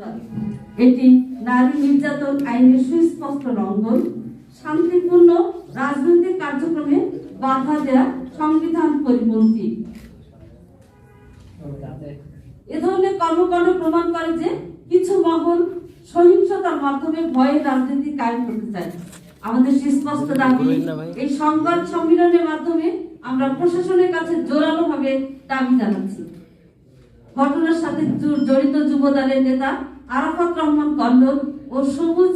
অপরাধ। এটি নারী নির্যাতন আইনের সুস্পষ্ট লঙ্ঘন, শান্তিপূর্ণ রাজনৈতিক কার্যক্রমে বাধা দেয়া সংবিধান পরিপন্থী। এ ধরনের কর্মকাণ্ড প্রমাণ করে যে কিছু মহল সহিংসতার মাধ্যমে ভয়ের রাজনীতি কায়েম করতে চায়। আমাদের সুস্পষ্ট দাবি, এই সংবাদ সম্মেলনের মাধ্যমে আমরা প্রশাসনের কাছে জোরালোভাবে দাবি জানাচ্ছি, ঘটনার সাথে জড়িত যুবদলের নেতা আরাফাত রহমান কল্লোল ও সবুজ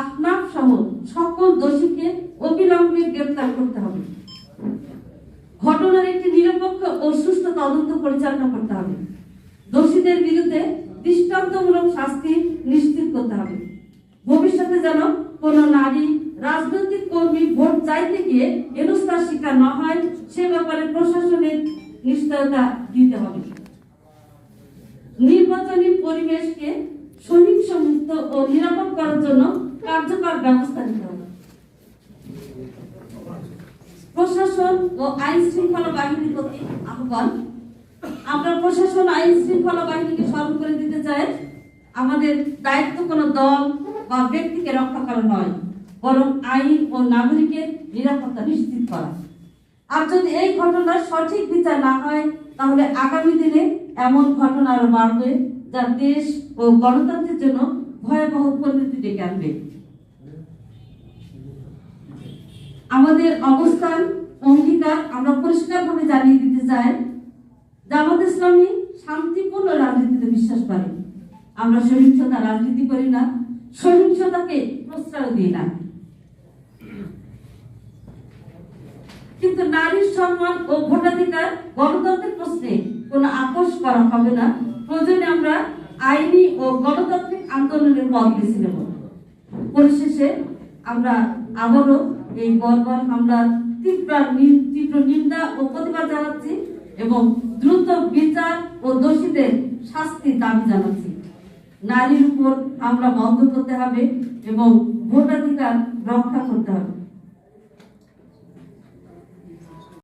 আহনাফ সহ সকল দোষীকে অবিলম্বে গ্রেফতার করতে হবে। ঘটনার একটি নিরপেক্ষ ও সুষ্ঠু তদন্ত পরিচালনা করতে হবে। দোষীদের বিরুদ্ধে দৃষ্টান্তমূলক শাস্তি নিশ্চিত করতে হবে। ভবিষ্যতে যেন কোনো নারী রাজনৈতিক কর্মী ভোট চাইতে গিয়ে হেনস্থার শিকার না হয়, সে ব্যাপারে প্রশাসনের নিশ্চয়তা দিতে হবে। নির্বাচনী পরিবেশকে সহিংস মুক্ত ও নিরাপদ করার জন্য কার্যকর ব্যবস্থা নিতে হবে। প্রশাসন ও আইন শৃঙ্খলা বাহিনীর প্রতি আহ্বান, আমরা প্রশাসন আইন শৃঙ্খলা বাহিনীকে স্মরণ করে দিতে চাই, আমাদের দায়িত্ব কোনো দল বা ব্যক্তিকে রক্ষা করা নয়, বরং আইন ও নাগরিকের নিরাপত্তা নিশ্চিত করা। আর যদি এই ঘটনার সঠিক বিচার না হয়, তাহলে আগামী দিনে এমন ঘটনা আরো বাড়বে, যা দেশ ও গণতন্ত্রের জন্য ভয়াবহ পরিণতি ডেকে আনবে। আমাদের অবস্থান অঙ্গীকার আমরা পরিষ্কারভাবে জানিয়ে দিতে চাই, জামাত ইসলামী শান্তিপূর্ণ রাজনীতিতে বিশ্বাস করে। আমরা সহিংসতা রাজনীতি করি না, সহিংসতাকে প্রশ্রয় দিই না। কিন্তু নারীর সম্মান ও ভোটাধিকার গণতন্ত্রের প্রশ্নে কোনো আপোষ করা হবে না। প্রয়োজনে আমরা আইনি ও গণতান্ত্রিক আন্দোলনের পথ বেছে নেব। পরিশেষে আমরা আবারও এই বর্বর হামলার তীব্র নিন্দা ও প্রতিবাদ জানাচ্ছি এবং দ্রুত বিচার ও দোষীদের শাস্তির দাবি জানাচ্ছি। নারীর উপর হামলা বন্ধ করতে হবে এবং ভোটাধিকার রক্ষা করতে হবে।